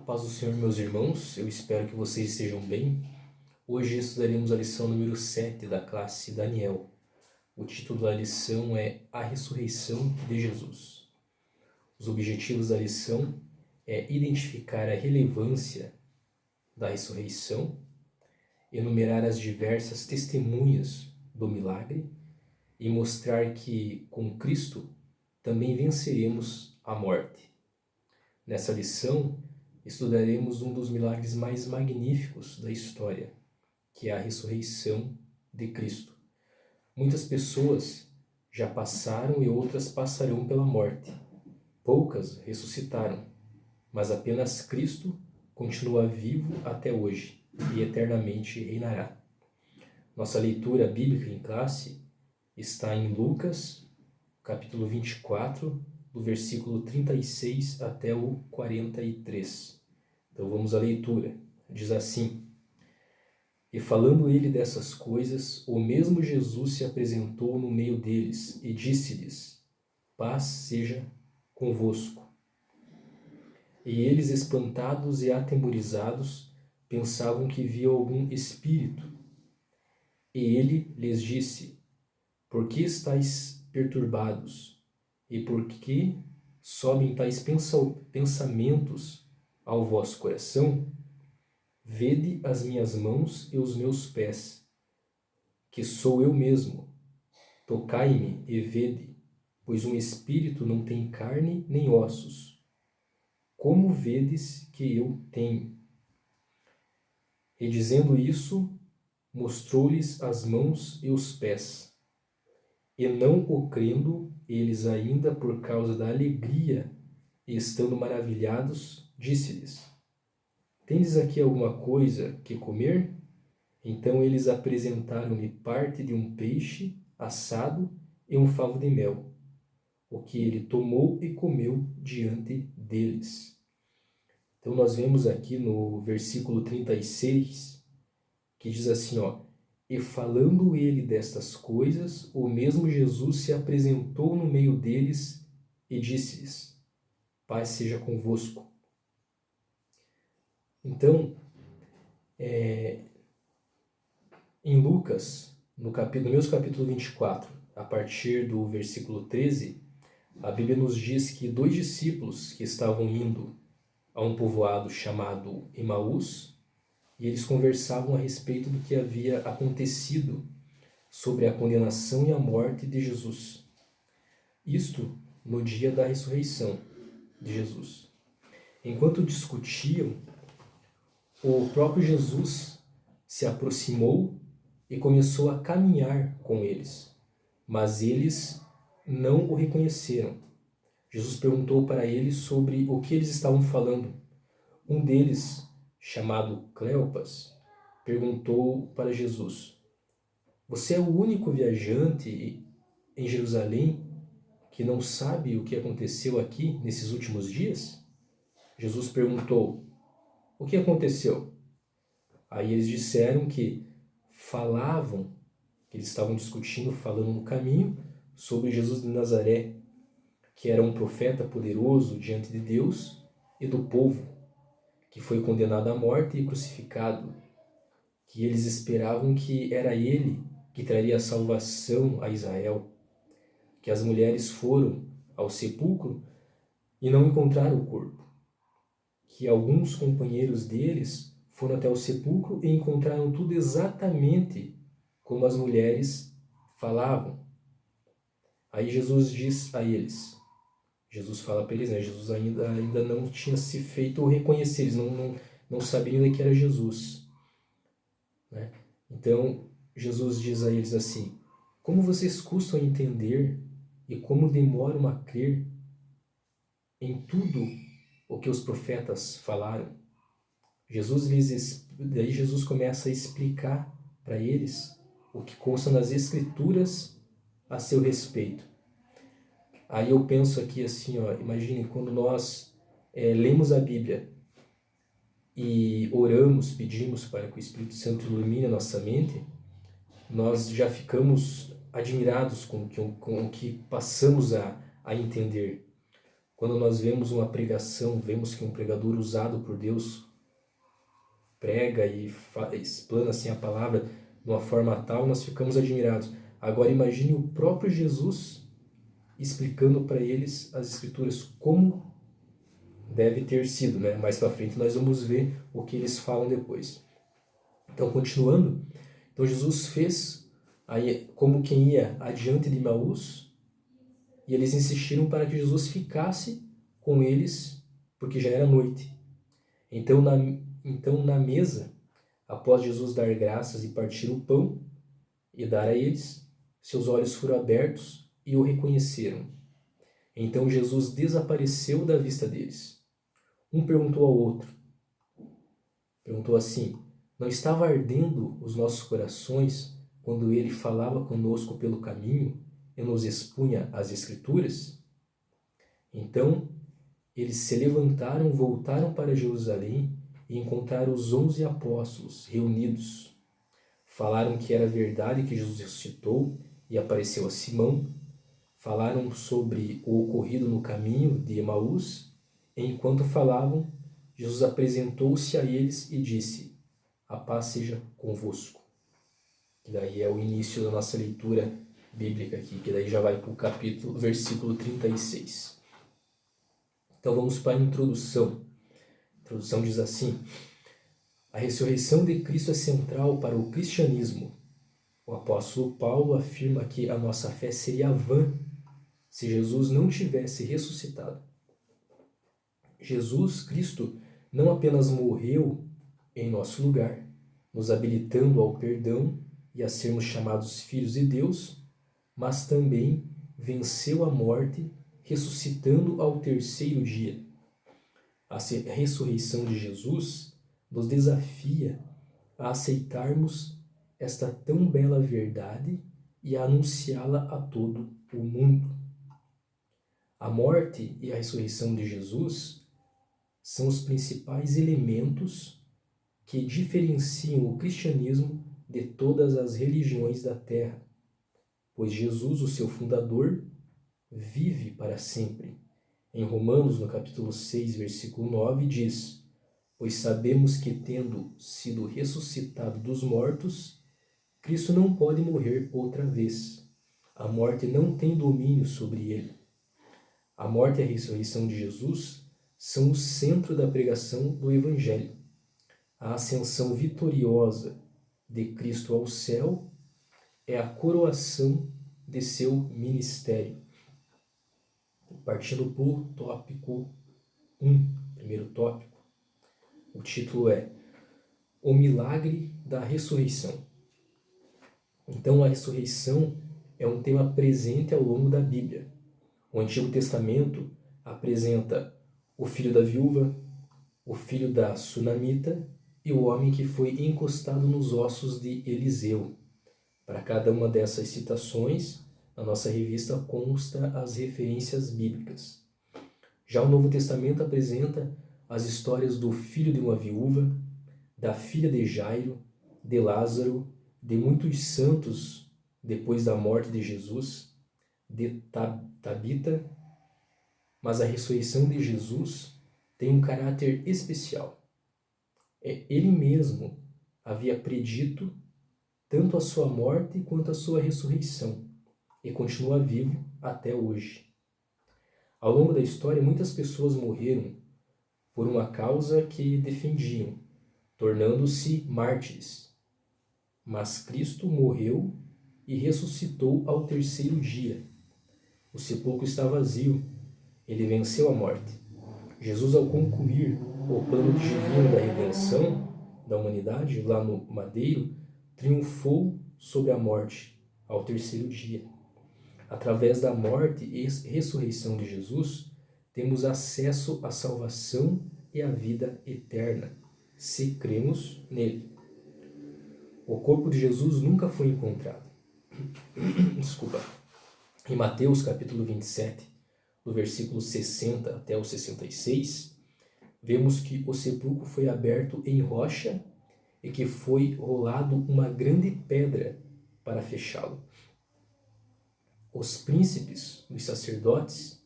paz do Senhor, meus irmãos, eu espero que vocês estejam bem. Hoje estudaremos a lição número 7 da classe Daniel. O título da lição é A Ressurreição de Jesus. Os objetivos da lição é identificar a relevância da ressurreição, enumerar as diversas testemunhas do milagre e mostrar que, com Cristo, também venceremos a morte. Nessa lição, estudaremos um dos milagres mais magníficos da história, que é a ressurreição de Cristo. Muitas pessoas já passaram e outras passarão pela morte. Poucas ressuscitaram, mas apenas Cristo continua vivo até hoje e eternamente reinará. Nossa leitura bíblica em classe está em Lucas, capítulo 24, do versículo 36 até o 43. Então vamos à leitura. Diz assim: E falando ele dessas coisas, o mesmo Jesus se apresentou no meio deles e disse-lhes: Paz seja convosco. E eles, espantados e atemorizados, pensavam que viam algum espírito. E ele lhes disse: Por que estáis perturbados? E por que sobem tais pensamentos ao vosso coração? Vede as minhas mãos e os meus pés, que sou eu mesmo. Tocai-me e vede, pois um espírito não tem carne nem ossos, como vedes que eu tenho. E dizendo isso, mostrou-lhes as mãos e os pés. E não o crendo, eles ainda por causa da alegria e estando maravilhados, disse-lhes: Tendes aqui alguma coisa que comer? Então eles apresentaram-lhe parte de um peixe assado e um favo de mel, o que ele tomou e comeu diante deles. Então nós vemos aqui no versículo 36, que diz assim, E falando ele destas coisas, o mesmo Jesus se apresentou no meio deles e disse-lhes: Paz seja convosco. Então, em Lucas, no mesmo capítulo 24, a partir do versículo 13, a Bíblia nos diz que 2 discípulos que estavam indo a um povoado chamado Emaús, e eles conversavam a respeito do que havia acontecido sobre a condenação e a morte de Jesus. Isto no dia da ressurreição de Jesus. Enquanto discutiam, o próprio Jesus se aproximou e começou a caminhar com eles, mas eles não o reconheceram. Jesus perguntou para eles sobre o que eles estavam falando. Um deles, chamado Cleopas, perguntou para Jesus: Você é o único viajante em Jerusalém que não sabe o que aconteceu aqui nesses últimos dias? Jesus perguntou: O que aconteceu? Aí eles disseram que eles estavam discutindo, falando no caminho, sobre Jesus de Nazaré, que era um profeta poderoso diante de Deus e do povo, que foi condenado à morte e crucificado, que eles esperavam que era ele que traria a salvação a Israel, que as mulheres foram ao sepulcro e não encontraram o corpo, que alguns companheiros deles foram até o sepulcro e encontraram tudo exatamente como as mulheres falavam. Aí Jesus diz a eles, Jesus fala para eles, Jesus ainda não tinha se feito reconhecer, eles não sabiam ainda que era Jesus. Né? Então, Jesus diz a eles assim: Como vocês custam a entender e como demoram a crer em tudo o que os profetas falaram? Daí Jesus começa a explicar para eles o que consta nas Escrituras a seu respeito. Aí eu penso aqui assim, imagine quando nós lemos a Bíblia e oramos, pedimos para que o Espírito Santo ilumine a nossa mente, nós já ficamos admirados com o que passamos a entender. Quando nós vemos uma pregação, vemos que um pregador usado por Deus prega e explana assim a palavra de uma forma tal, nós ficamos admirados. Agora imagine o próprio Jesus explicando para eles as Escrituras como deve ter sido, né? Mais para frente nós vamos ver o que eles falam depois. Então, continuando, então Jesus fez aí como quem ia adiante de Emaús, e eles insistiram para que Jesus ficasse com eles, porque já era noite. Então na mesa, após Jesus dar graças e partir o pão e dar a eles, seus olhos foram abertos e o reconheceram. Então Jesus desapareceu da vista deles. Um perguntou ao outro, perguntou assim: não estava ardendo os nossos corações quando ele falava conosco pelo caminho e nos expunha as Escrituras? Então eles se levantaram, voltaram para Jerusalém e encontraram os 11 apóstolos reunidos. Falaram que era verdade que Jesus ressuscitou e apareceu a Simão. Falaram sobre o ocorrido no caminho de Emaús. E enquanto falavam, Jesus apresentou-se a eles e disse: a paz seja convosco. Que daí é o início da nossa leitura bíblica aqui, que daí já vai para o versículo 36. Então vamos para a introdução. A introdução diz assim: a ressurreição de Cristo é central para o cristianismo. O apóstolo Paulo afirma que a nossa fé seria vã se Jesus não tivesse ressuscitado. Jesus Cristo não apenas morreu em nosso lugar, nos habilitando ao perdão e a sermos chamados filhos de Deus, mas também venceu a morte, ressuscitando ao terceiro dia. A ressurreição de Jesus nos desafia a aceitarmos esta tão bela verdade e a anunciá-la a todo o mundo. A morte e a ressurreição de Jesus são os principais elementos que diferenciam o cristianismo de todas as religiões da terra, pois Jesus, o seu fundador, vive para sempre. Em Romanos, no capítulo 6, versículo 9, diz: pois sabemos que, tendo sido ressuscitado dos mortos, Cristo não pode morrer outra vez. A morte não tem domínio sobre ele. A morte e a ressurreição de Jesus são o centro da pregação do Evangelho. A ascensão vitoriosa de Cristo ao céu é a coroação de seu ministério. Partindo para o tópico 1, primeiro tópico, o título é O Milagre da Ressurreição. Então, a ressurreição é um tema presente ao longo da Bíblia. O Antigo Testamento apresenta o filho da viúva, o filho da sunamita e o homem que foi encostado nos ossos de Eliseu. Para cada uma dessas citações, na nossa revista consta as referências bíblicas. Já o Novo Testamento apresenta as histórias do filho de uma viúva, da filha de Jairo, de Lázaro, de muitos santos depois da morte de Jesus, de Tabita, mas a ressurreição de Jesus tem um caráter especial. Ele mesmo havia predito tanto a sua morte quanto a sua ressurreição e continua vivo até hoje. Ao longo da história, muitas pessoas morreram por uma causa que defendiam, tornando-se mártires. Mas Cristo morreu e ressuscitou ao terceiro dia. O sepulcro está vazio. Ele venceu a morte. Jesus, ao concluir o plano divino da redenção da humanidade, lá no madeiro, triunfou sobre a morte ao terceiro dia. Através da morte e ressurreição de Jesus, temos acesso à salvação e à vida eterna, se cremos nele. O corpo de Jesus nunca foi encontrado. Desculpa. Em Mateus capítulo 27, do versículo 60 até o 66, vemos que o sepulcro foi aberto em rocha e que foi rolado uma grande pedra para fechá-lo. Os príncipes, os sacerdotes,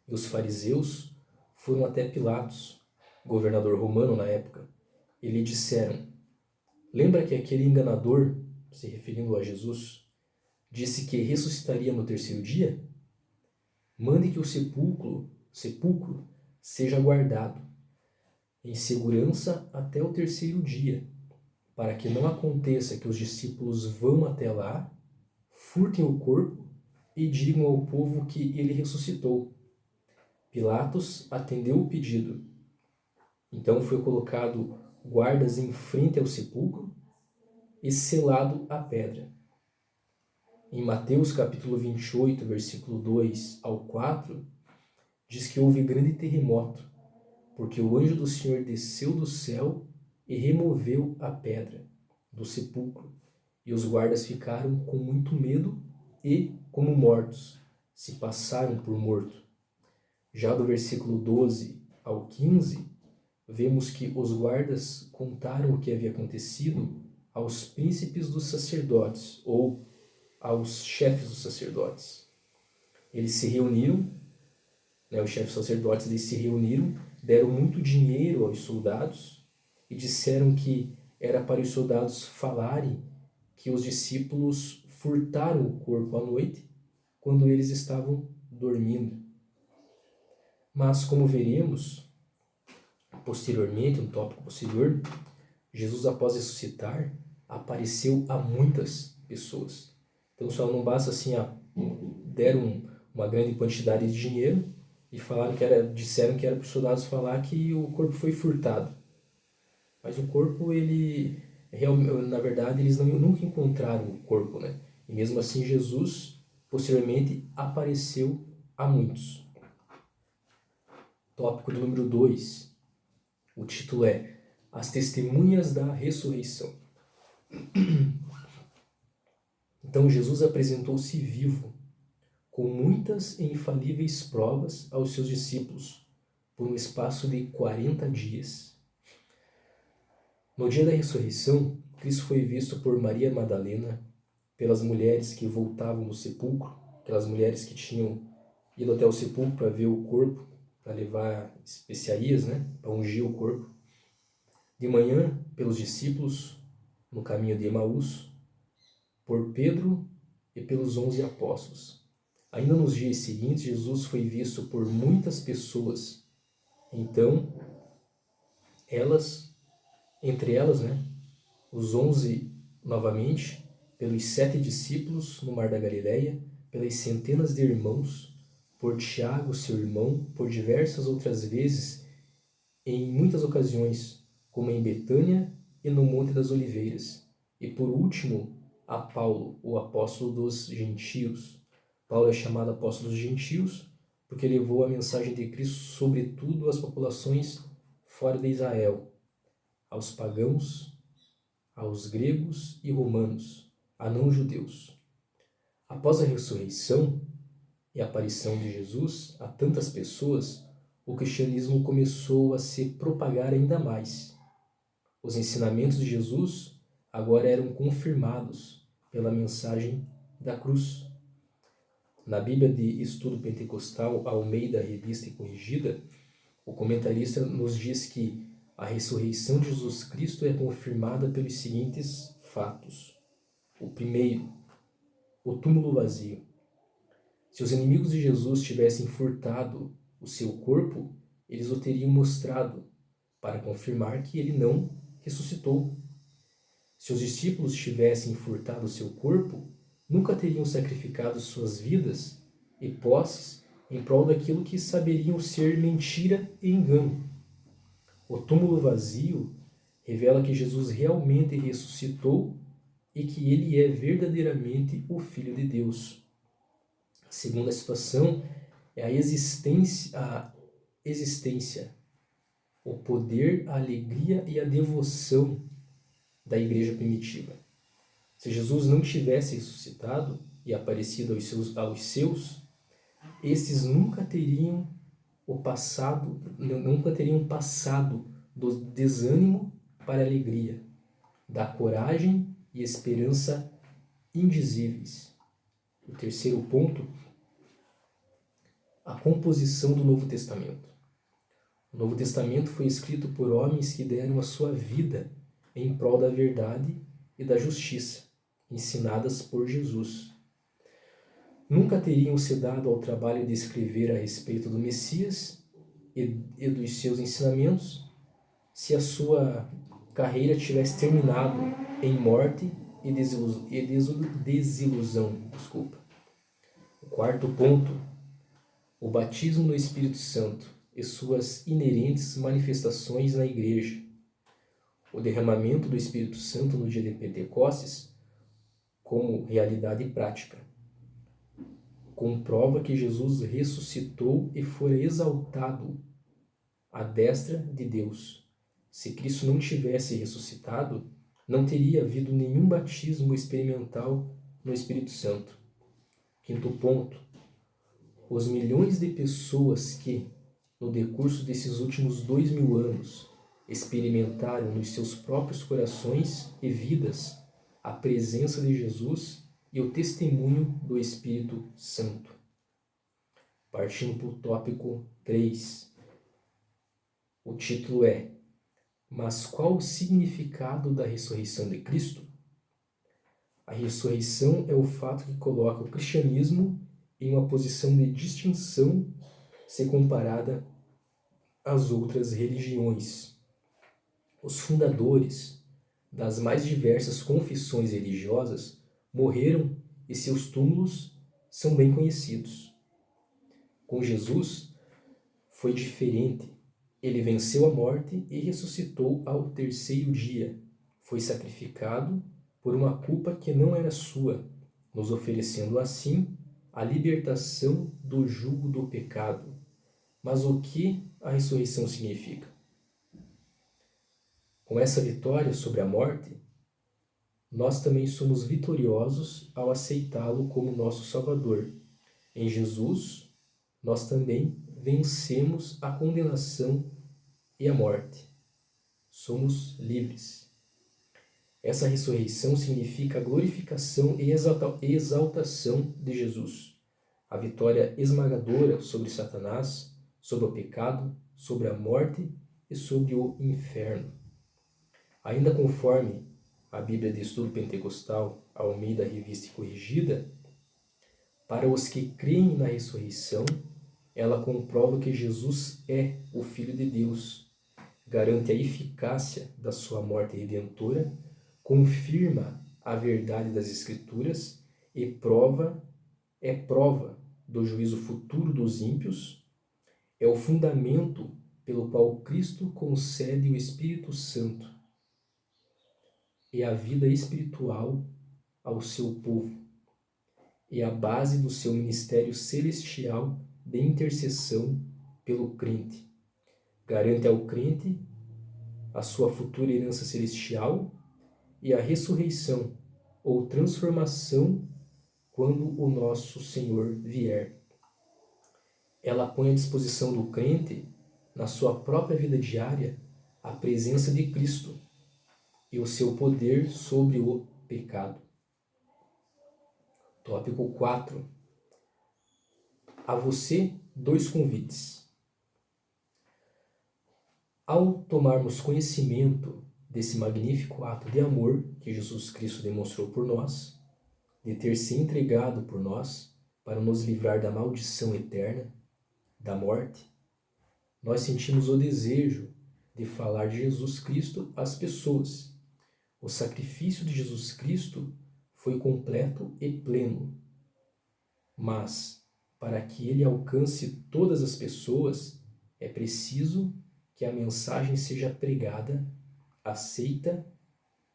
e os fariseus foram até Pilatos, governador romano na época, e lhe disseram: lembra que aquele enganador, se referindo a Jesus, disse que ressuscitaria no terceiro dia? Mande que o sepulcro seja guardado em segurança até o terceiro dia, para que não aconteça que os discípulos vão até lá, furtem o corpo e digam ao povo que ele ressuscitou. Pilatos atendeu o pedido. Então foi colocado guardas em frente ao sepulcro e selado a pedra. Em Mateus capítulo 28, versículo 2 ao 4, diz que houve grande terremoto, porque o anjo do Senhor desceu do céu e removeu a pedra do sepulcro, e os guardas ficaram com muito medo e, como mortos, se passaram por morto. Já do versículo 12 ao 15, vemos que os guardas contaram o que havia acontecido aos príncipes dos sacerdotes, ou aos chefes dos sacerdotes. Eles se reuniram, os chefes sacerdotes eles se reuniram, deram muito dinheiro aos soldados e disseram que era para os soldados falarem que os discípulos furtaram o corpo à noite quando eles estavam dormindo. Mas, como veremos posteriormente, um tópico posterior, Jesus, após ressuscitar, apareceu a muitas pessoas. Então, só não basta assim, deram uma grande quantidade de dinheiro e disseram que era para os soldados falar que o corpo foi furtado. Mas o corpo, na verdade, eles nunca encontraram o corpo, né? E mesmo assim, Jesus, posteriormente, apareceu a muitos. Tópico do número 2. O título é As Testemunhas da Ressurreição. Então Jesus apresentou-se vivo, com muitas e infalíveis provas aos seus discípulos, por um espaço de 40 dias. No dia da ressurreição, Cristo foi visto por Maria Madalena, pelas mulheres que voltavam do sepulcro, aquelas mulheres que tinham ido até o sepulcro para ver o corpo, para levar especiarias, para ungir o corpo. De manhã, pelos discípulos, no caminho de Emaús, por Pedro e pelos 11 apóstolos. Ainda nos dias seguintes, Jesus foi visto por muitas pessoas. Então, entre elas, os 11 novamente, pelos 7 discípulos no Mar da Galileia, pelas centenas de irmãos, por Tiago, seu irmão, por diversas outras vezes, em muitas ocasiões, como em Betânia e no Monte das Oliveiras. E por último, a Paulo, o apóstolo dos gentios. Paulo é chamado apóstolo dos gentios porque levou a mensagem de Cristo sobretudo às populações fora de Israel, aos pagãos, aos gregos e romanos, a não-judeus. Após a ressurreição e a aparição de Jesus a tantas pessoas, o cristianismo começou a se propagar ainda mais. Os ensinamentos de Jesus agora eram confirmados pela mensagem da cruz. Na Bíblia de Estudo Pentecostal Almeida, Revista e Corrigida, o comentarista nos diz que a ressurreição de Jesus Cristo é confirmada pelos seguintes fatos. O primeiro, o túmulo vazio. Se os inimigos de Jesus tivessem furtado o seu corpo, eles o teriam mostrado para confirmar que ele não ressuscitou. Se os discípulos tivessem furtado o seu corpo, nunca teriam sacrificado suas vidas e posses em prol daquilo que saberiam ser mentira e engano. O túmulo vazio revela que Jesus realmente ressuscitou e que ele é verdadeiramente o Filho de Deus. A segunda situação é a existência, o poder, a alegria e a devoção da igreja primitiva. Se Jesus não tivesse ressuscitado e aparecido aos seus, esses nunca teriam passado do desânimo para a alegria, da coragem e esperança indizíveis. O terceiro ponto A composição do Novo Testamento. O Novo Testamento foi escrito por homens que deram a sua vida em prol da verdade e da justiça, ensinadas por Jesus. Nunca teriam se dado ao trabalho de escrever a respeito do Messias e dos seus ensinamentos se a sua carreira tivesse terminado em morte e desilusão. O quarto ponto: o batismo no Espírito Santo e suas inerentes manifestações na Igreja. O derramamento do Espírito Santo no dia de Pentecostes, como realidade prática, comprova que Jesus ressuscitou e foi exaltado à destra de Deus. Se Cristo não tivesse ressuscitado, não teria havido nenhum batismo experimental no Espírito Santo. Quinto ponto: os milhões de pessoas que, no decurso desses últimos 2000 anos, experimentaram nos seus próprios corações e vidas a presença de Jesus e o testemunho do Espírito Santo. Partindo para o tópico 3. O título é: Mas qual o significado da ressurreição de Cristo? A ressurreição é o fato que coloca o cristianismo em uma posição de distinção se comparada às outras religiões. Os fundadores das mais diversas confissões religiosas morreram e seus túmulos são bem conhecidos. Com Jesus foi diferente. Ele venceu a morte e ressuscitou ao terceiro dia. Foi sacrificado por uma culpa que não era sua, nos oferecendo assim a libertação do jugo do pecado. Mas o que a ressurreição significa? Com essa vitória sobre a morte, nós também somos vitoriosos ao aceitá-lo como nosso Salvador. Em Jesus, nós também vencemos a condenação e a morte. Somos livres. Essa ressurreição significa a glorificação e exaltação de Jesus, a vitória esmagadora sobre Satanás, sobre o pecado, sobre a morte e sobre o inferno. Ainda conforme a Bíblia de Estudo Pentecostal, Almeida Revista e Corrigida, para os que creem na ressurreição, ela comprova que Jesus é o Filho de Deus, garante a eficácia da sua morte redentora, confirma a verdade das Escrituras e é prova do juízo futuro dos ímpios, é o fundamento pelo qual Cristo concede o Espírito Santo e a vida espiritual ao seu povo, e a base do seu ministério celestial de intercessão pelo crente. Garante ao crente a sua futura herança celestial e a ressurreição ou transformação quando o nosso Senhor vier. Ela põe à disposição do crente, na sua própria vida diária, a presença de Cristo e o seu poder sobre o pecado. Tópico 4. A você, 2 convites. Ao tomarmos conhecimento desse magnífico ato de amor que Jesus Cristo demonstrou por nós, de ter se entregado por nós para nos livrar da maldição eterna, da morte, nós sentimos o desejo de falar de Jesus Cristo às pessoas. O sacrifício de Jesus Cristo foi completo e pleno, mas para que ele alcance todas as pessoas, é preciso que a mensagem seja pregada, aceita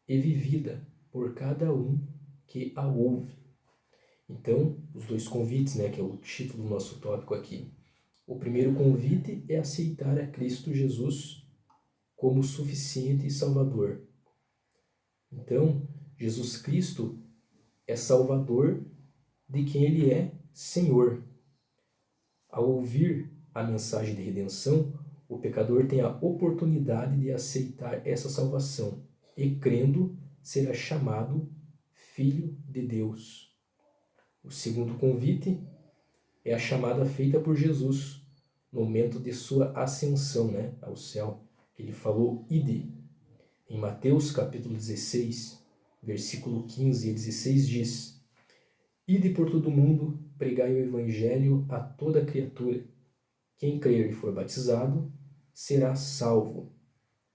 e vivida por cada um que a ouve. Então, os 2 convites, que é o título do nosso tópico aqui. O primeiro convite é aceitar a Cristo Jesus como suficiente e Salvador. Então, Jesus Cristo é Salvador de quem Ele é Senhor. Ao ouvir a mensagem de redenção, o pecador tem a oportunidade de aceitar essa salvação e, crendo, será chamado Filho de Deus. O segundo convite é a chamada feita por Jesus no momento de sua ascensão, né, ao céu. Ele falou, ide. Em Mateus capítulo 16, versículo 15 e 16 diz, ide por todo o mundo, pregai o evangelho a toda criatura. Quem crer e for batizado será salvo,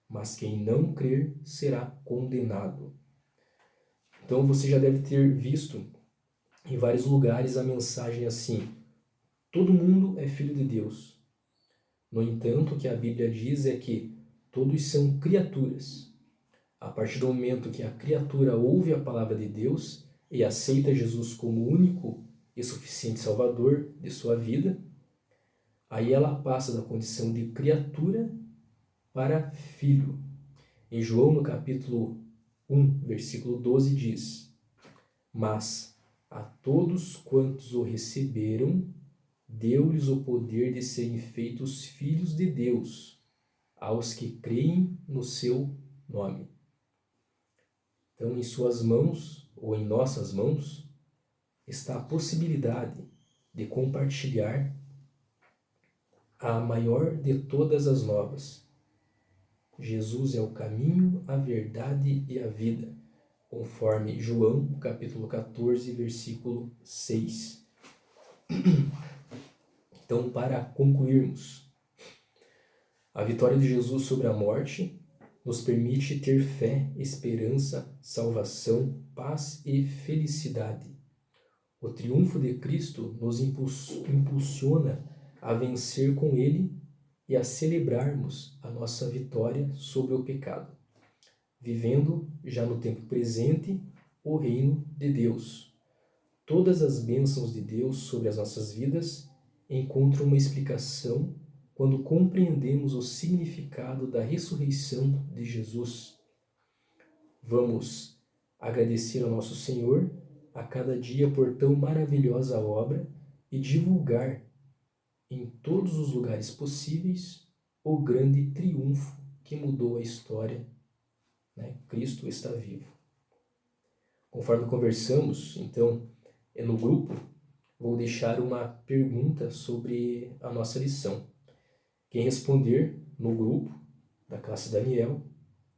mas quem não crer será condenado. Então você já deve ter visto em vários lugares a mensagem assim, todo mundo é filho de Deus. No entanto, o que a Bíblia diz é que todos são criaturas. A partir do momento que a criatura ouve a palavra de Deus e aceita Jesus como único e suficiente Salvador de sua vida, aí ela passa da condição de criatura para filho. Em João, no capítulo 1, versículo 12, diz, mas a todos quantos o receberam, deu-lhes o poder de serem feitos filhos de Deus, aos que creem no seu nome. Então, em suas mãos, ou em nossas mãos, está a possibilidade de compartilhar a maior de todas as novas. Jesus é o caminho, a verdade e a vida, conforme João, capítulo 14, versículo 6. Então, para concluirmos, a vitória de Jesus sobre a morte nos permite ter fé, esperança, salvação, paz e felicidade. O triunfo de Cristo nos impulsiona a vencer com Ele e a celebrarmos a nossa vitória sobre o pecado, vivendo já no tempo presente o reino de Deus. Todas as bênçãos de Deus sobre as nossas vidas encontram uma explicação quando compreendemos o significado da ressurreição de Jesus. Vamos agradecer ao nosso Senhor a cada dia por tão maravilhosa obra e divulgar em todos os lugares possíveis o grande triunfo que mudou a história, né? Cristo está vivo. Conforme conversamos, então, no grupo, vou deixar uma pergunta sobre a nossa lição. Quem responder no grupo da classe Daniel,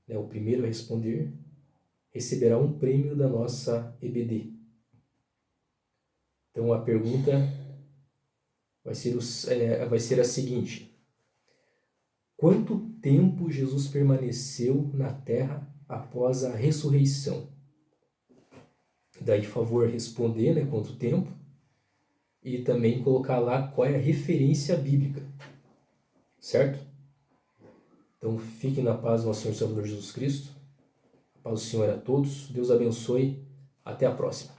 né, o primeiro a responder, receberá um prêmio da nossa EBD. Então a pergunta vai ser a seguinte: quanto tempo Jesus permaneceu na terra após a ressurreição? Daí, por favor, responder, né, quanto tempo, e também colocar lá qual é a referência bíblica, certo? Então, fiquem na paz do nosso Senhor e Salvador Jesus Cristo. A paz do Senhor a todos. Deus abençoe. Até a próxima.